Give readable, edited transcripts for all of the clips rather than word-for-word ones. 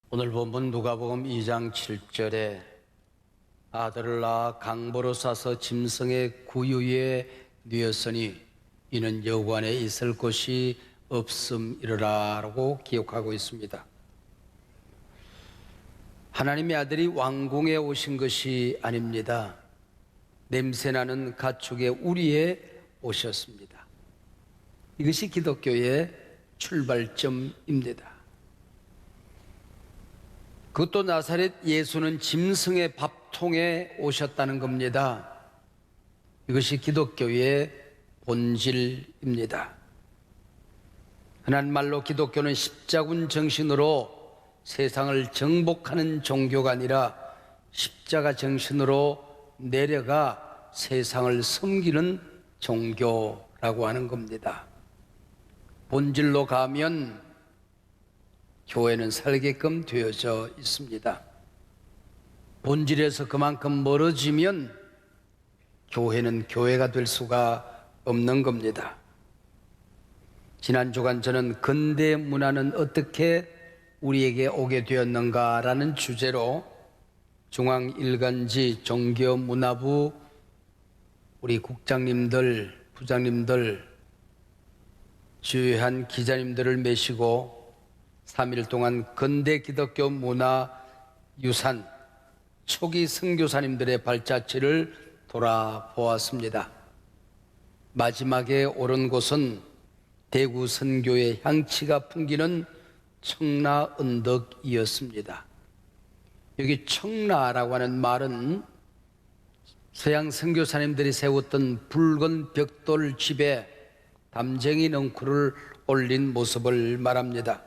오늘 본문 누가복음 2장 7절에 아들을 낳아 강보로 싸서 짐승의 구유에 뉘었으니 이는 여관에 있을 곳이 없음이라고 기록하고 있습니다. 하나님의 아들이 왕궁에 오신 것이 아닙니다. 냄새나는 가축의 우리에 오셨습니다. 이것이 기독교의 출발점입니다. 그것도 나사렛 예수는 짐승의 밥통에 오셨다는 겁니다. 이것이 기독교의 본질입니다. 흔한 말로 기독교는 십자군 정신으로 세상을 정복하는 종교가 아니라 십자가 정신으로 내려가 세상을 섬기는 종교라고 하는 겁니다. 본질로 가면 교회는 살게끔 되어져 있습니다. 본질에서 그만큼 멀어지면 교회는 교회가 될 수가 없는 겁니다. 지난 주간 저는 근대 문화는 어떻게 우리에게 오게 되었는가라는 주제로 중앙일간지 종교문화부 우리 국장님들, 부장님들, 주요한 기자님들을 모시고 3일 동안 근대 기독교 문화 유산 초기 선교사님들의 발자취를 돌아보았습니다. 마지막에 오른 곳은 대구 선교의 향취가 풍기는 청라 언덕이었습니다. 여기 청라라고 하는 말은 서양 선교사님들이 세웠던 붉은 벽돌 집에 담쟁이 넝쿨을 올린 모습을 말합니다.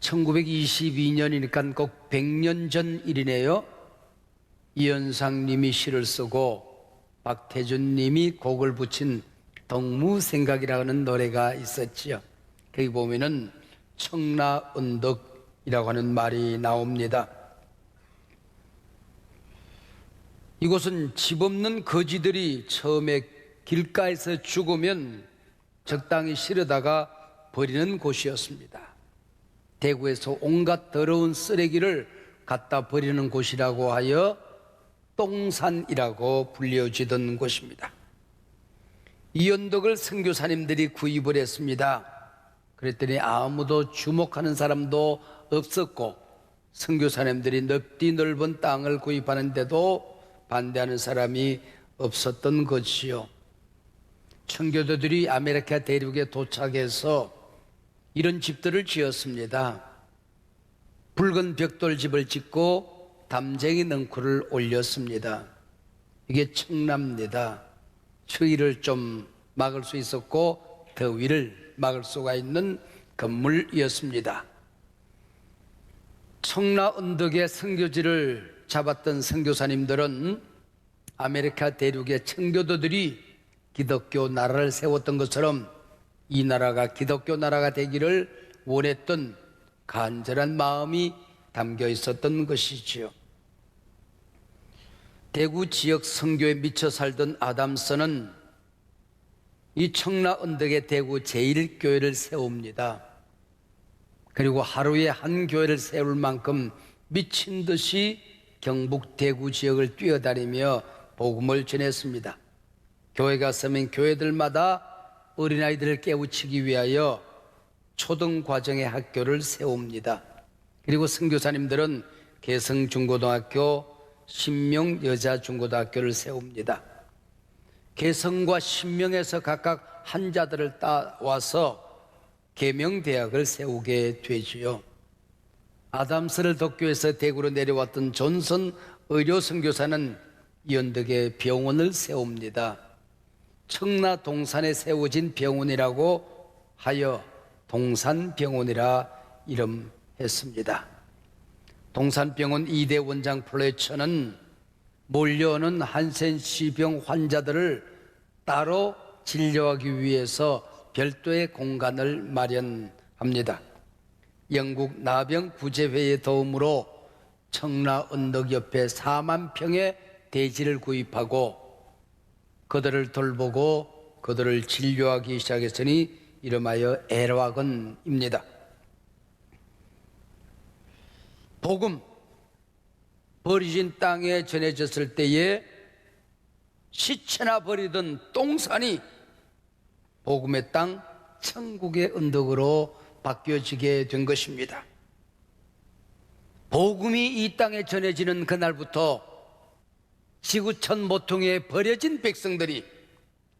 1922년이니까 꼭 100년 전 일이네요. 이현상 님이 시를 쓰고 박태준 님이 곡을 붙인 동무생각이라는 노래가 있었지요. 거기 보면은 청라 언덕이라고 하는 말이 나옵니다. 이곳은 집 없는 거지들이 처음에 길가에서 죽으면 적당히 실어다가 버리는 곳이었습니다. 대구에서 온갖 더러운 쓰레기를 갖다 버리는 곳이라고 하여 똥산이라고 불려지던 곳입니다. 이 언덕을 선교사님들이 구입을 했습니다. 그랬더니 아무도 주목하는 사람도 없었고 선교사님들이 넓디 넓은 땅을 구입하는데도 반대하는 사람이 없었던 것이요. 청교도들이 아메리카 대륙에 도착해서 이런 집들을 지었습니다. 붉은 벽돌집을 짓고 담쟁이 넝쿨을 올렸습니다. 이게 청라입니다. 추위를 좀 막을 수 있었고 더위를 막을 수가 있는 건물이었습니다. 청라 언덕에 선교지를 잡았던 선교사님들은 아메리카 대륙의 청교도들이 기독교 나라를 세웠던 것처럼 이 나라가 기독교 나라가 되기를 원했던 간절한 마음이 담겨 있었던 것이지요. 대구 지역 선교에 미쳐 살던 아담스는 이 청라 언덕에 대구 제1교회를 세웁니다. 그리고 하루에 한 교회를 세울 만큼 미친 듯이 경북 대구 지역을 뛰어다니며 복음을 전했습니다. 교회가 서면 교회들마다 어린아이들을 깨우치기 위하여 초등과정의 학교를 세웁니다. 그리고 선교사님들은 개성중고등학교, 신명여자중고등학교를 세웁니다. 개성과 신명에서 각각 한자들을 따와서 계명대학을 세우게 되지요. 아담스를 도쿄에서 대구로 내려왔던 존슨 의료선교사는 이 언덕에 병원을 세웁니다. 청라 동산에 세워진 병원이라고 하여 동산병원이라 이름했습니다. 동산병원 2대 원장 플래처는 몰려오는 한센시병 환자들을 따로 진료하기 위해서 별도의 공간을 마련합니다. 영국 나병구제회의 도움으로 청라 언덕 옆에 4만 평의 대지를 구입하고 그들을 돌보고 그들을 진료하기 시작했으니 이름하여 애락원입니다. 복음, 버려진 땅에 전해졌을 때에 시체나 버리던 똥산이 복음의 땅, 천국의 언덕으로 바뀌어지게 된 것입니다. 복음이 이 땅에 전해지는 그날부터 지구촌 모퉁이에 버려진 백성들이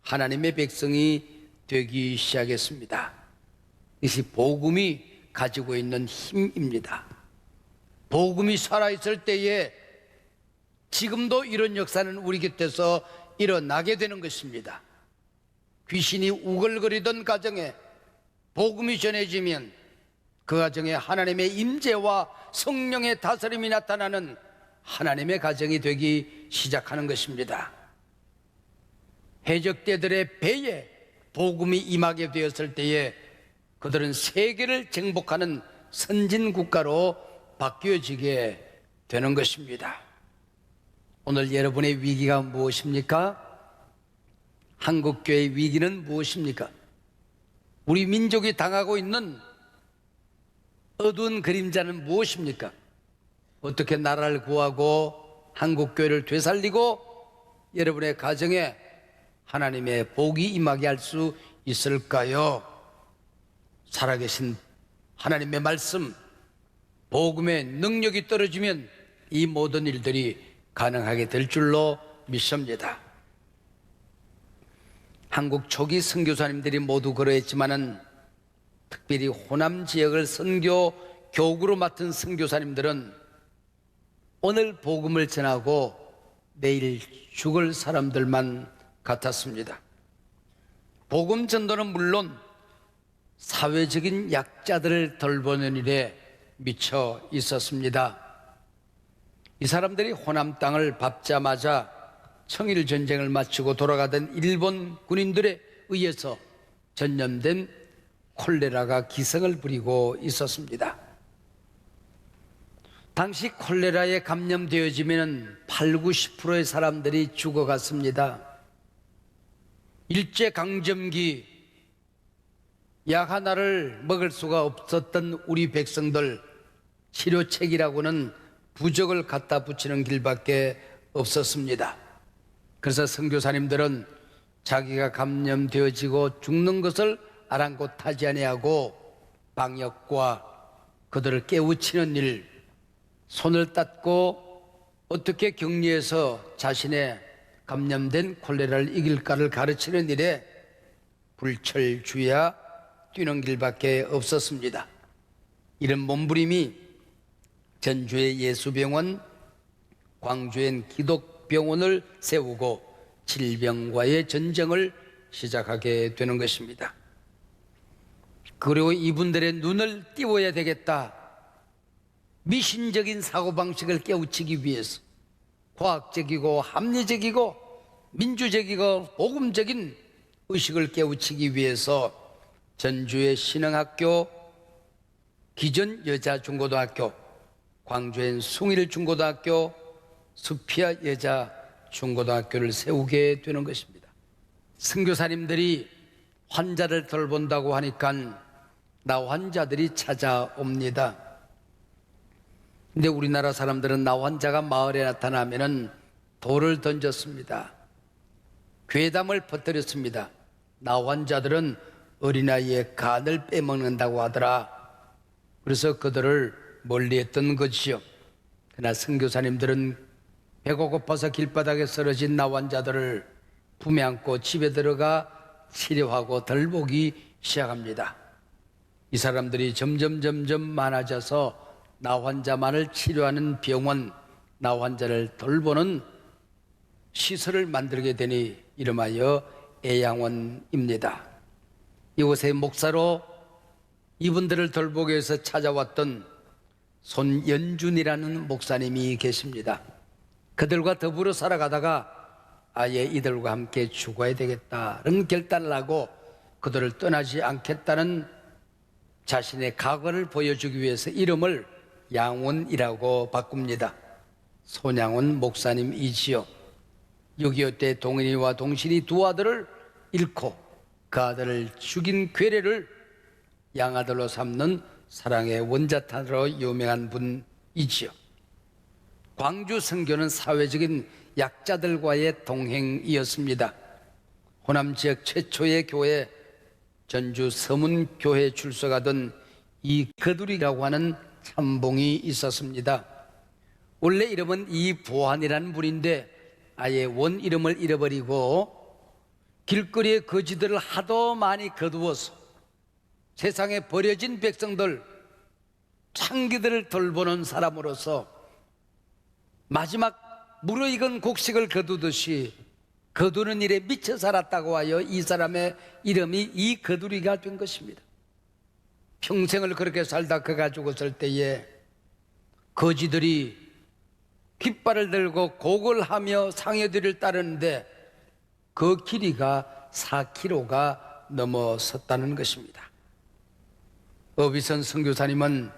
하나님의 백성이 되기 시작했습니다. 이것이 복음이 가지고 있는 힘입니다. 복음이 살아있을 때에 지금도 이런 역사는 우리 곁에서 일어나게 되는 것입니다. 귀신이 우글거리던 가정에 복음이 전해지면 그 가정에 하나님의 임재와 성령의 다스림이 나타나는 하나님의 가정이 되기 시작하는 것입니다. 해적대들의 배에 복음이 임하게 되었을 때에 그들은 세계를 정복하는 선진국가로 바뀌어지게 되는 것입니다. 오늘 여러분의 위기가 무엇입니까? 한국교회의 위기는 무엇입니까? 우리 민족이 당하고 있는 어두운 그림자는 무엇입니까? 어떻게 나라를 구하고 한국교회를 되살리고 여러분의 가정에 하나님의 복이 임하게 할 수 있을까요? 살아계신 하나님의 말씀, 복음의 능력이 떨어지면 이 모든 일들이 가능하게 될 줄로 믿습니다. 한국 초기 선교사님들이 모두 그러했지만은 특별히 호남 지역을 선교 교구로 맡은 선교사님들은 오늘 복음을 전하고 내일 죽을 사람들만 같았습니다. 복음 전도는 물론 사회적인 약자들을 돌보는 일에 미쳐 있었습니다. 이 사람들이 호남 땅을 밟자마자 청일 전쟁을 마치고 돌아가던 일본 군인들에 의해서 전염된 콜레라가 기승을 부리고 있었습니다. 당시 콜레라에 감염되어지면 8, 90%의 사람들이 죽어갔습니다. 일제강점기 약 하나를 먹을 수가 없었던 우리 백성들, 치료책이라고는 부적을 갖다 붙이는 길밖에 없었습니다. 그래서 선교사님들은 자기가 감염되어지고 죽는 것을 아랑곳하지 아니하고 방역과 그들을 깨우치는 일, 손을 닦고 어떻게 격리해서 자신의 감염된 콜레라를 이길까를 가르치는 일에 불철주야 뛰는 길밖에 없었습니다. 이런 몸부림이 전주의 예수병원, 광주엔 기독병원을 세우고 질병과의 전쟁을 시작하게 되는 것입니다. 그리고 이분들의 눈을 띄워야 되겠다. 미신적인 사고방식을 깨우치기 위해서 과학적이고 합리적이고 민주적이고 복음적인 의식을 깨우치기 위해서 전주의 신흥학교, 기전 여자중고등학교, 광주엔 숭일중고등학교, 수피아 여자중고등학교를 세우게 되는 것입니다. 선교사님들이 환자를 돌본다고 하니까 나 환자들이 찾아옵니다. 근데 우리나라 사람들은 나 환자가 마을에 나타나면은 돌을 던졌습니다. 괴담을 퍼뜨렸습니다. 나 환자들은 어린아이의 간을 빼먹는다고 하더라. 그래서 그들을 멀리했던 것이요. 그러나 선교사님들은 배가 고파서 길바닥에 쓰러진 나 환자들을 품에 안고 집에 들어가 치료하고 덜보기 시작합니다. 이 사람들이 점점 많아져서 나 환자만을 치료하는 병원, 나 환자를 돌보는 시설을 만들게 되니 이름하여 애양원입니다. 이곳에 목사로 이분들을 돌보기 위해서 찾아왔던 손연준이라는 목사님이 계십니다. 그들과 더불어 살아가다가 아예 이들과 함께 죽어야 되겠다는 결단을 하고 그들을 떠나지 않겠다는 자신의 각오를 보여주기 위해서 이름을 양원이라고 바꿉니다. 손양원 목사님이지요. 6.25 때 동인이와 동신이 두 아들을 잃고 그 아들을 죽인 괴뢰를 양아들로 삼는 사랑의 원자탄으로 유명한 이지요. 광주 선교는 사회적인 약자들과의 동행이었습니다. 호남 지역 최초의 교회, 전주 서문교회에 출석하던 이거두리라고 하는 참봉이 있었습니다. 원래 이름은 이보한이라는 분인데 아예 원 이름을 잃어버리고 길거리에 거지들을 하도 많이 거두어서 세상에 버려진 백성들, 창기들을 돌보는 사람으로서 마지막 무르익은 곡식을 거두듯이 거두는 일에 미쳐 살았다고 하여 이 사람의 이름이 이거두리가 된 것입니다. 평생을 그렇게 살다 그가 죽었을 때에 거지들이 깃발을 들고 곡을 하며 상여들을 따르는데 그 길이가 4km가 넘어섰다는 것입니다. 어비선 선교사님은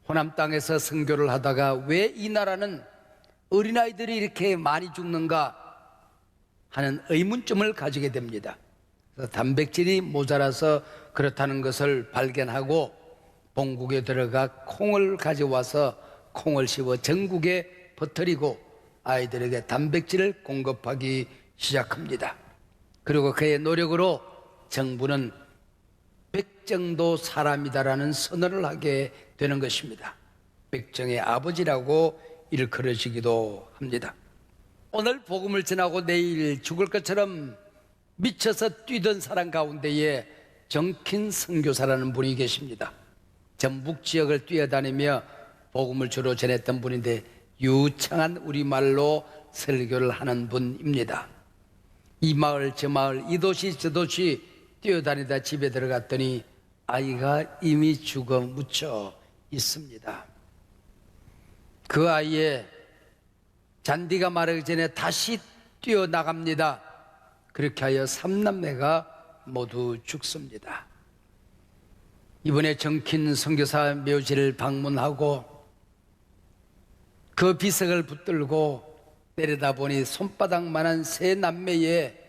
호남 땅에서 선교를 하다가 왜 이 나라는 어린아이들이 이렇게 많이 죽는가 하는 의문점을 가지게 됩니다. 그래서 단백질이 모자라서 그렇다는 것을 발견하고 본국에 들어가 콩을 가져와서 콩을 씹어 전국에 퍼뜨리고 아이들에게 단백질을 공급하기 시작합니다. 그리고 그의 노력으로 정부는 백정도 사람이다라는 선언을 하게 되는 것입니다. 백정의 아버지라고 일컬어지기도 합니다. 오늘 복음을 전하고 내일 죽을 것처럼 미쳐서 뛰던 사람 가운데에 정킨 선교사라는 분이 계십니다. 전북 지역을 뛰어다니며 복음을 주로 전했던 분인데 유창한 우리말로 설교를 하는 분입니다. 이 마을 저 마을 이 도시 저 도시 뛰어다니다 집에 들어갔더니 아이가 이미 죽어 묻혀 있습니다. 그 아이의 잔디가 마르기 전에 다시 뛰어나갑니다. 그렇게 하여 3남매가 모두 죽습니다. 이번에 정킨 선교사 묘지를 방문하고 그 비석을 붙들고 내려다보니 손바닥만한 세 남매의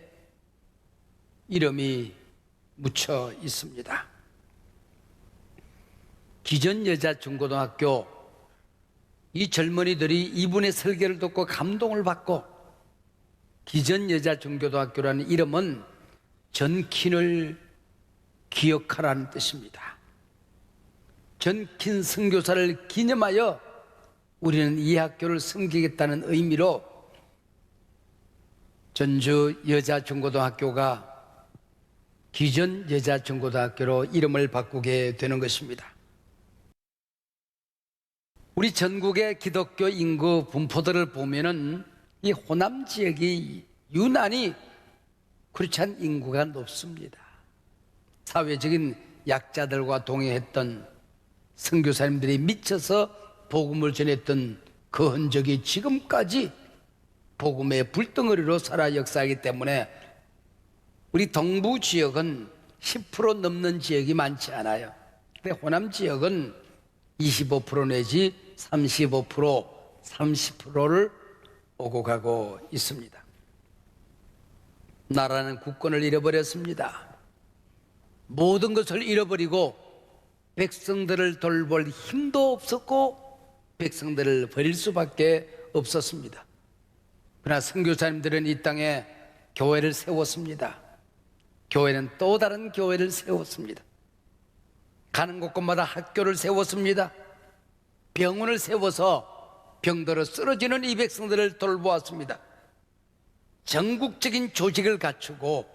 이름이 묻혀 있습니다. 기전여자중고등학교, 이 젊은이들이 이분의 설교를 듣고 감동을 받고 기전여자중고등학교라는 이름은 전킨을 기억하라는 뜻입니다. 전킨 선교사를 기념하여 우리는 이 학교를 섬기겠다는 의미로 전주 여자중고등학교가 기전여자중고등학교로 이름을 바꾸게 되는 것입니다. 우리 전국의 기독교 인구 분포들을 보면은 이 호남 지역이 유난히 그렇지 않은 인구가 높습니다. 사회적인 약자들과 동행했던 선교사님들이 미쳐서 복음을 전했던 그 흔적이 지금까지 복음의 불덩어리로 살아 역사하기 때문에 우리 동부 지역은 10% 넘는 지역이 많지 않아요. 근데 호남 지역은 25% 내지 35%, 30%를 오고 가고 있습니다. 나라는 국권을 잃어버렸습니다. 모든 것을 잃어버리고 백성들을 돌볼 힘도 없었고 백성들을 버릴 수밖에 없었습니다. 그러나 선교사님들은 이 땅에 교회를 세웠습니다. 교회는 또 다른 교회를 세웠습니다. 가는 곳곳마다 학교를 세웠습니다. 병원을 세워서 병들어 쓰러지는 이 백성들을 돌보았습니다. 전국적인 조직을 갖추고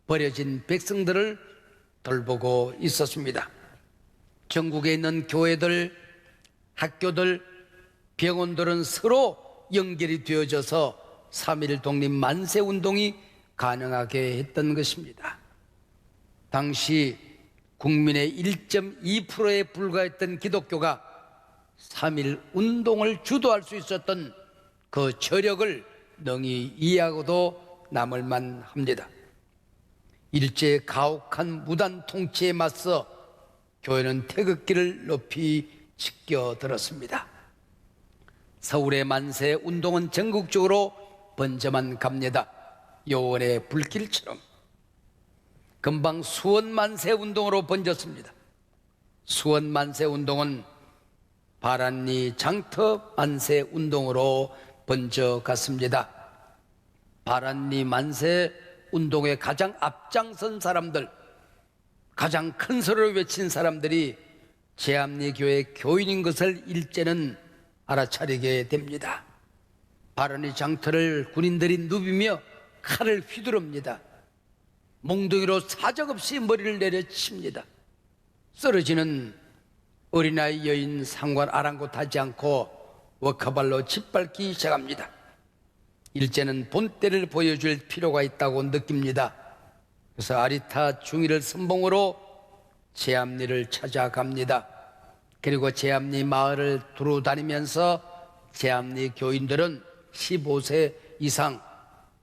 버려진 백성들을 돌보고 있었습니다. 전국에 있는 교회들, 학교들, 병원들은 서로 연결이 되어져서 3.1 독립 만세 운동이 가능하게 했던 것입니다. 당시 국민의 1.2%에 불과했던 기독교가 3.1 운동을 주도할 수 있었던 그 저력을 능히 이해하고도 남을 만합니다. 일제의 가혹한 무단 통치에 맞서 교회는 태극기를 높이 지켜들었습니다. 서울의 만세 운동은 전국적으로 번져만 갑니다. 요원의 불길처럼 금방 수원 만세 운동으로 번졌습니다. 수원 만세 운동은 바란리 장터 만세 운동으로 번져갔습니다. 바란리 만세 운동의 가장 앞장선 사람들, 가장 큰 소리를 외친 사람들이 제암리 교회 교인인 것을 일제는 알아차리게 됩니다. 바란리 장터를 군인들이 누비며 칼을 휘두릅니다. 몽둥이로 사정없이 머리를 내려칩니다. 쓰러지는 어린아이 여인 상관 아랑곳하지 않고 워커발로 짓밟기 시작합니다. 일제는 본때를 보여줄 필요가 있다고 느낍니다. 그래서 아리타 중위를 선봉으로 제암리를 찾아갑니다. 그리고 제암리 마을을 두루 다니면서 제암리 교인들은 15세 이상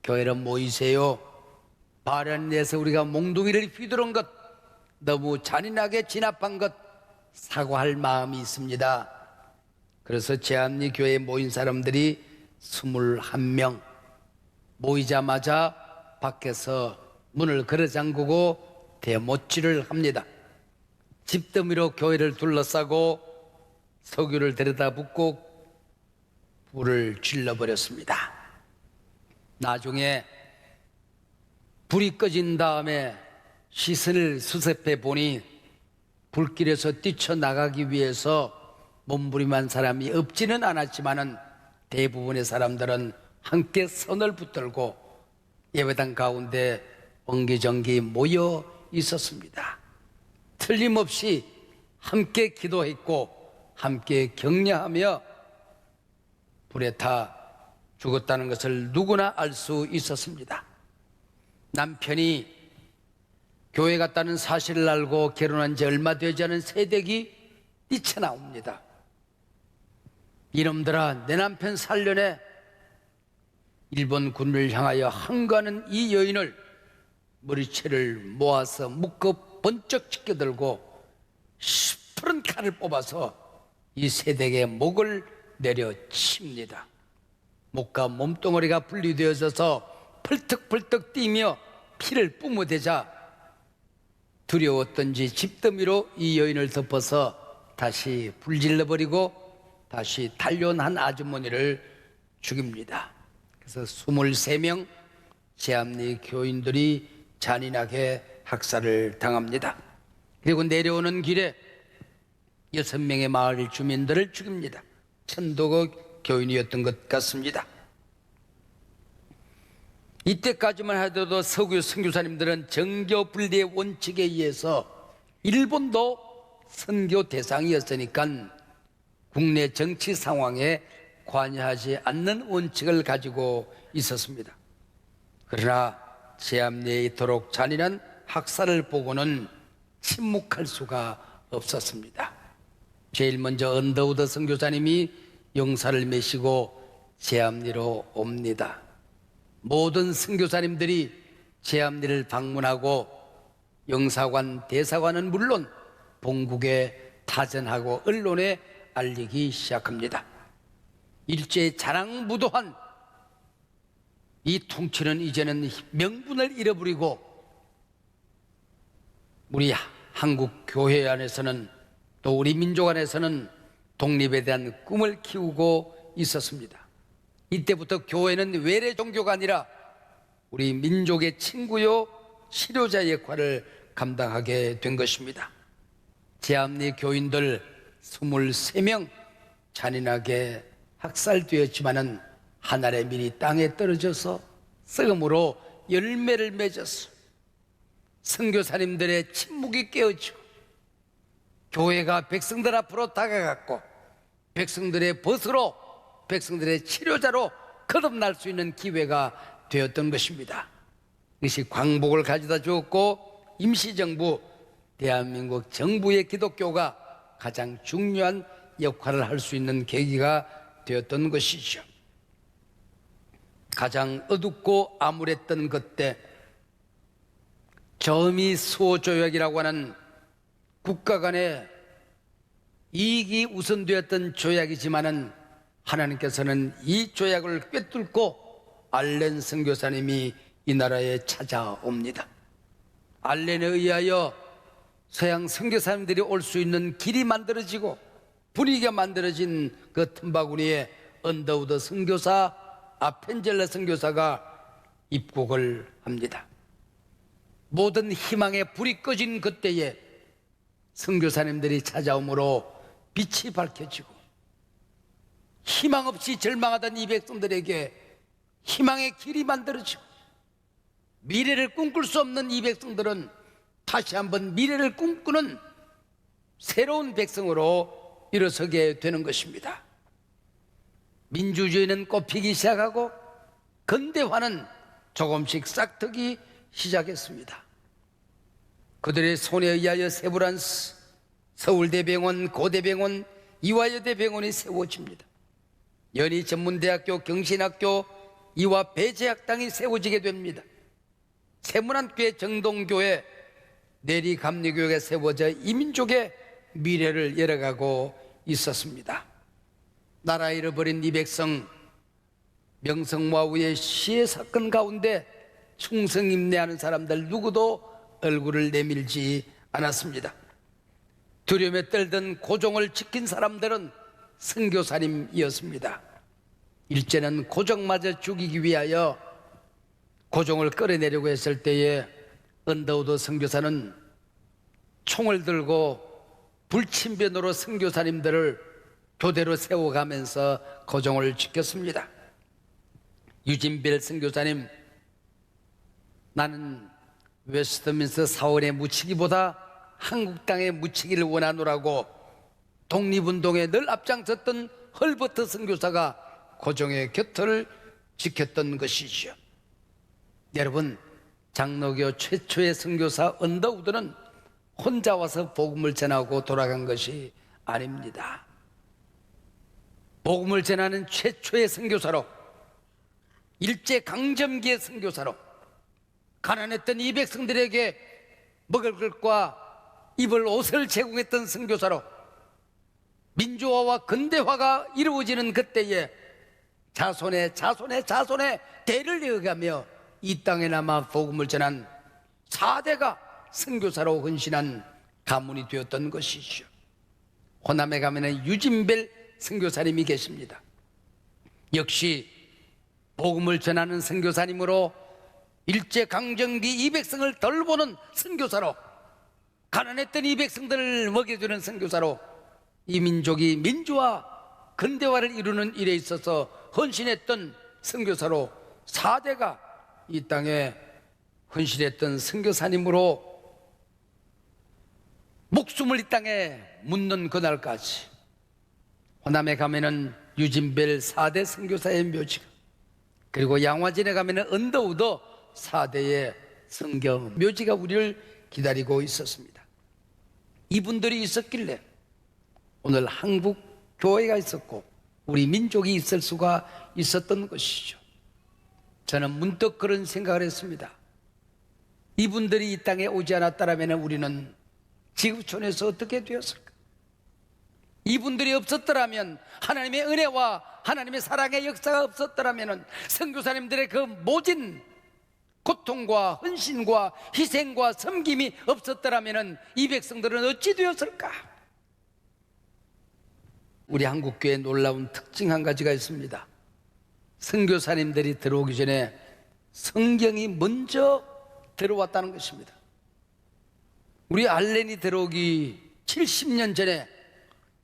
교회로 모이세요. 바란리에서 우리가 몽둥이를 휘두른 것, 너무 잔인하게 진압한 것 사과할 마음이 있습니다. 그래서 제암리 교회에 모인 사람들이 21명, 모이자마자 밖에서 문을 걸어 잠그고 대못질을 합니다. 집더미로 교회를 둘러싸고 석유를 데려다 붓고 불을 질러버렸습니다. 나중에 불이 꺼진 다음에 시선을 수습해 보니 불길에서 뛰쳐나가기 위해서 몸부림한 사람이 없지는 않았지만은 대부분의 사람들은 함께 선을 붙들고 예배당 가운데 엉기정기 모여 있었습니다. 틀림없이 함께 기도했고 함께 격려하며 불에 타 죽었다는 것을 누구나 알 수 있었습니다. 남편이 교회 갔다는 사실을 알고 결혼한 지 얼마 되지 않은 새댁이 뛰쳐나옵니다. 이놈들아, 내 남편 살려내. 일본 군을 향하여 항거하는 이 여인을 머리채를 모아서 묶어 번쩍 지켜들고 시퍼런 칼을 뽑아서 이 새댁의 목을 내려칩니다. 목과 몸뚱어리가 분리되어져서 펄떡펄떡 뛰며 피를 뿜어대자 두려웠던지 집더미로 이 여인을 덮어서 다시 불질러버리고 다시 단련한 아주머니를 죽입니다. 그래서 23명 제암리 교인들이 잔인하게 학살을 당합니다. 그리고 내려오는 길에 6명의 마을 주민들을 죽입니다. 천도교 교인이었던 것 같습니다. 이때까지만 하더라도 서구 선교사님들은 정교 분리의 원칙에 의해서 일본도 선교 대상이었으니까 국내 정치 상황에 관여하지 않는 원칙을 가지고 있었습니다. 그러나 제암리에 이토록 잔인한 학살을 보고는 침묵할 수가 없었습니다. 제일 먼저 언더우드 선교사님이 용사를 메시고 제암리로 옵니다. 모든 선교사님들이 제암리를 방문하고 영사관, 대사관은 물론 본국에 타전하고 언론에 알리기 시작합니다. 일제의 자랑무도한 이 통치는 이제는 명분을 잃어버리고 우리 한국 교회 안에서는 또 우리 민족 안에서는 독립에 대한 꿈을 키우고 있었습니다. 이때부터 교회는 외래 종교가 아니라 우리 민족의 친구요 치료자 역할을 감당하게 된 것입니다. 제암리 교인들 23명 잔인하게 학살되었지만은 하늘의 밀이 땅에 떨어져서 썩음으로 열매를 맺었어. 선교사님들의 침묵이 깨어지고 교회가 백성들 앞으로 다가갔고 백성들의 벗으로 백성들의 치료자로 거듭날 수 있는 기회가 되었던 것입니다. 이것이 광복을 가져다 주었고 임시정부 대한민국 정부의 기독교가 가장 중요한 역할을 할 수 있는 계기가 되었던 것이죠. 가장 어둡고 암울했던 그때 저미 수호조약이라고 하는 국가 간의 이익이 우선되었던 조약이지만은 하나님께서는 이 조약을 꿰뚫고 알렌 선교사님이 이 나라에 찾아옵니다. 알렌에 의하여 서양 선교사님들이 올 수 있는 길이 만들어지고 분위기가 만들어진 그 틈바구니에 언더우드 선교사, 아펜젤러 선교사가 입국을 합니다. 모든 희망의 불이 꺼진 그때에 선교사님들이 찾아오므로 빛이 밝혀지고, 희망 없이 절망하던 이 백성들에게 희망의 길이 만들어지고, 미래를 꿈꿀 수 없는 이 백성들은 다시 한번 미래를 꿈꾸는 새로운 백성으로 일어서게 되는 것입니다. 민주주의는 꽃피기 시작하고 근대화는 조금씩 싹트기 시작했습니다. 그들의 손에 의하여 세브란스, 서울대병원, 고대병원, 이화여대병원이 세워집니다. 연희전문대학교, 경신학교, 이화배제학당이 세워지게 됩니다. 세문안교회, 정동교회, 내리감리교회가 세워져 이민족의 미래를 열어가고 있었습니다. 나라 잃어버린 이 백성, 명성황후의 시해 사건 가운데 충성 인내하는 사람들 누구도 얼굴을 내밀지 않았습니다. 두려움에 떨던 고종을 지킨 사람들은 선교사님이었습니다. 일제는 고종마저 죽이기 위하여 고종을 끌어내려고 했을 때에 언더우드 선교사는 총을 들고 불침변으로 선교사님들을 교대로 세워가면서 고종을 지켰습니다. 유진벨 선교사님, 나는 웨스트민스터 사원에 묻히기보다 한국 땅에 묻히기를 원하노라고 독립운동에 늘 앞장섰던 헐버트 선교사가 고종의 곁을 지켰던 것이죠. 여러분, 장로교 최초의 선교사 언더우드는 혼자 와서 복음을 전하고 돌아간 것이 아닙니다. 복음을 전하는 최초의 선교사로, 일제강점기의 선교사로, 가난했던 이 백성들에게 먹을 것과 입을 옷을 제공했던 선교사로, 민주화와 근대화가 이루어지는 그때에 자손의 대를 이어가며 이 땅에 남아 복음을 전한 4대가 선교사로 헌신한 가문이 되었던 것이죠. 호남에 가면은 유진벨 선교사님이 계십니다. 역시 복음을 전하는 선교사님으로 일제강점기 이 백성을 돌보는 선교사로, 가난했던 이 백성들을 먹여주는 선교사로, 이 민족이 민주화, 근대화를 이루는 일에 있어서 헌신했던 선교사로 4대가 이 땅에 헌신했던 선교사님으로 목숨을 이 땅에 묻는 그날까지 호남에 가면은 유진벨 4대 선교사의 묘지가, 그리고 양화진에 가면은 언더우드 4대의 성경 묘지가 우리를 기다리고 있었습니다. 이분들이 있었길래 오늘 한국 교회가 있었고 우리 민족이 있을 수가 있었던 것이죠. 저는 문득 그런 생각을 했습니다. 이분들이 이 땅에 오지 않았다면 우리는 지구촌에서 어떻게 되었을까? 이분들이 없었더라면, 하나님의 은혜와 하나님의 사랑의 역사가 없었더라면, 선교사님들의 그 모진 고통과 헌신과 희생과 섬김이 없었더라면 이 백성들은 어찌 되었을까? 우리 한국교회에 놀라운 특징 한 가지가 있습니다. 선교사님들이 들어오기 전에 성경이 먼저 들어왔다는 것입니다. 우리 알렌이 들어오기 70년 전에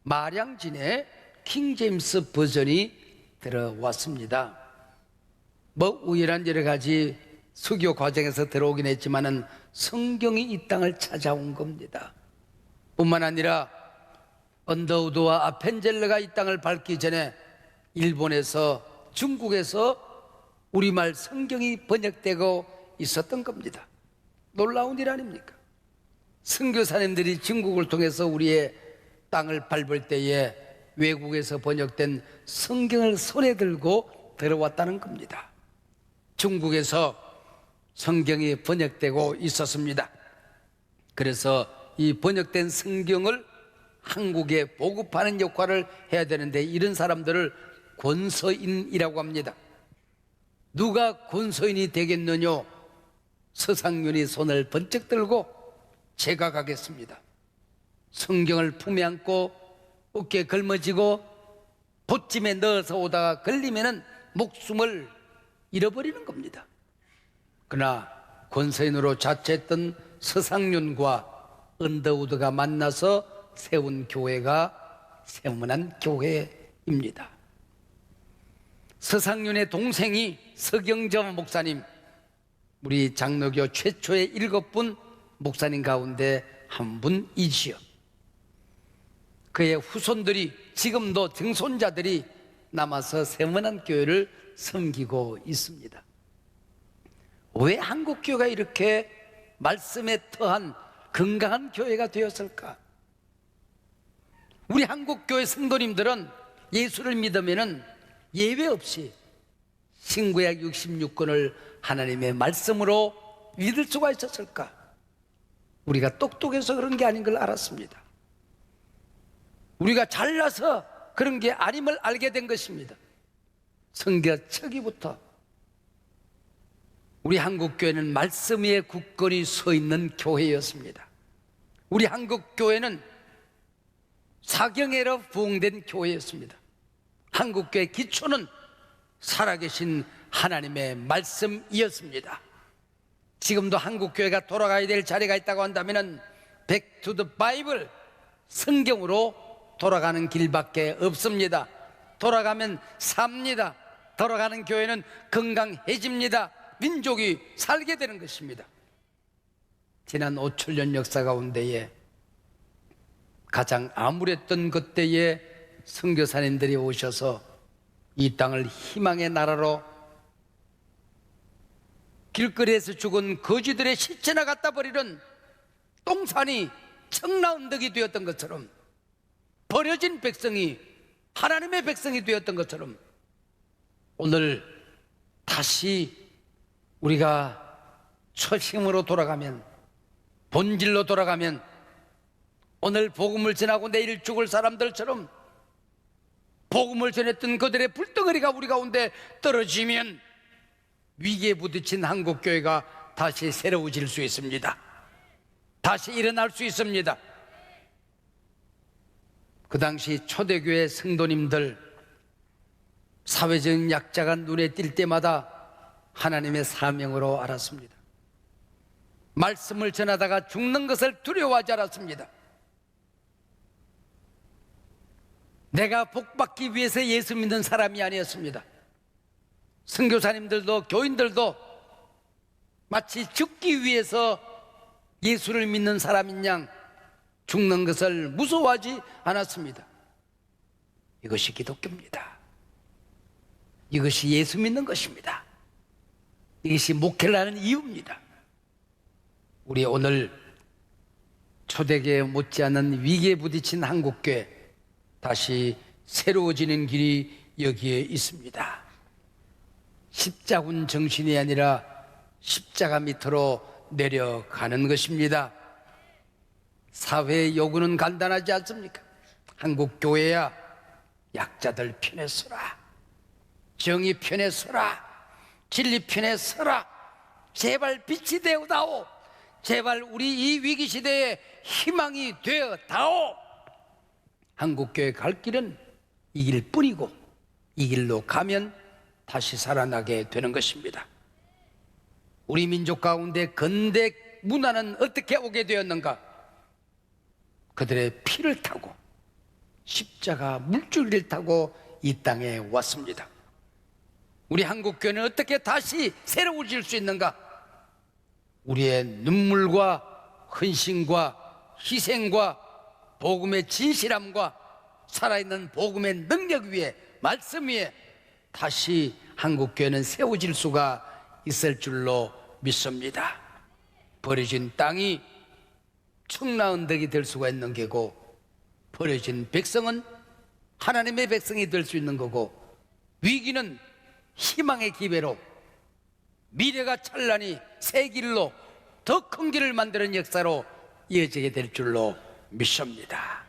마량진에 킹제임스 버전이 들어왔습니다. 뭐 우연한 여러 가지 수교 과정에서 들어오긴 했지만은 성경이 이 땅을 찾아온 겁니다. 뿐만 아니라 언더우드와 아펜젤러가 이 땅을 밟기 전에 일본에서, 중국에서 우리말 성경이 번역되고 있었던 겁니다. 놀라운 일 아닙니까? 선교사님들이 중국을 통해서 우리의 땅을 밟을 때에 외국에서 번역된 성경을 손에 들고 들어왔다는 겁니다. 중국에서 성경이 번역되고 있었습니다. 그래서 이 번역된 성경을 한국에 보급하는 역할을 해야 되는데, 이런 사람들을 권서인이라고 합니다. 누가 권서인이 되겠느냐? 서상윤이 손을 번쩍 들고 제가 가겠습니다. 성경을 품에 안고 어깨에 걸머지고 보찜에 넣어서 오다가 걸리면은 목숨을 잃어버리는 겁니다. 그러나 권서인으로 자처했던 서상윤과 언더우드가 만나서 세운 교회가 세문안 교회입니다. 서상윤의 동생이 서경점 목사님, 우리 장로교 최초의 7분 목사님 가운데 한 분이지요. 그의 후손들이 지금도 증손자들이 남아서 세문안 교회를 섬기고 있습니다. 왜 한국교회가 이렇게 말씀에 터한 건강한 교회가 되었을까? 우리 한국교회 성도님들은 예수를 믿으면은 예외 없이 신구약 66권을 하나님의 말씀으로 믿을 수가 있었을까? 우리가 똑똑해서 그런 게 아닌 걸 알았습니다. 우리가 잘나서 그런 게 아님을 알게 된 것입니다. 성경 초기부터 우리 한국교회는 말씀 위에 굳건히 서 있는 교회였습니다. 우리 한국교회는 사경애로 부흥된 교회였습니다. 한국교회 기초는 살아계신 하나님의 말씀이었습니다. 지금도 한국교회가 돌아가야 될 자리가 있다고 한다면 Back to the Bible, 성경으로 돌아가는 길밖에 없습니다. 돌아가면 삽니다. 돌아가는 교회는 건강해집니다. 민족이 살게 되는 것입니다. 지난 5천년 역사 가운데에 가장 암울했던 그때에 선교사님들이 오셔서 이 땅을 희망의 나라로, 길거리에서 죽은 거지들의 시체나 갖다 버리는 똥산이 청라언덕이 되었던 것처럼, 버려진 백성이 하나님의 백성이 되었던 것처럼, 오늘 다시 우리가 초심으로 돌아가면, 본질로 돌아가면, 오늘 복음을 전하고 내일 죽을 사람들처럼 복음을 전했던 그들의 불덩어리가 우리 가운데 떨어지면 위기에 부딪힌 한국교회가 다시 새로워질 수 있습니다. 다시 일어날 수 있습니다. 그 당시 초대교회 성도님들, 사회적인 약자가 눈에 띌 때마다 하나님의 사명으로 알았습니다. 말씀을 전하다가 죽는 것을 두려워하지 않았습니다. 내가 복받기 위해서 예수 믿는 사람이 아니었습니다. 선교사님들도 교인들도 마치 죽기 위해서 예수를 믿는 사람인 양 죽는 것을 무서워하지 않았습니다. 이것이 기독교입니다. 이것이 예수 믿는 것입니다. 이것이 목회를 하는 이유입니다. 우리 오늘 초대교회 못지않은 위기에 부딪힌 한국교회, 다시 새로워지는 길이 여기에 있습니다. 십자군 정신이 아니라 십자가 밑으로 내려가는 것입니다. 사회의 요구는 간단하지 않습니까? 한국교회야 약자들 편에 서라, 정의 편에 서라, 진리 편에 서라, 제발 빛이 되어다오, 제발 우리 이 위기시대에 희망이 되어다오. 한국교회 갈 길은 이 길뿐이고 이 길로 가면 다시 살아나게 되는 것입니다. 우리 민족 가운데 근대 문화는 어떻게 오게 되었는가? 그들의 피를 타고 십자가 물줄기를 타고 이 땅에 왔습니다. 우리 한국교회는 어떻게 다시 새로워질 수 있는가? 우리의 눈물과 헌신과 희생과 복음의 진실함과 살아있는 복음의 능력 위에, 말씀 위에 다시 한국교회는 세워질 수가 있을 줄로 믿습니다. 버려진 땅이 청라언덕이 될 수가 있는 게고, 버려진 백성은 하나님의 백성이 될 수 있는 거고, 위기는 희망의 기회로, 미래가 찬란히 새 길로 더 큰 길을 만드는 역사로 이어지게 될 줄로 믿습니다.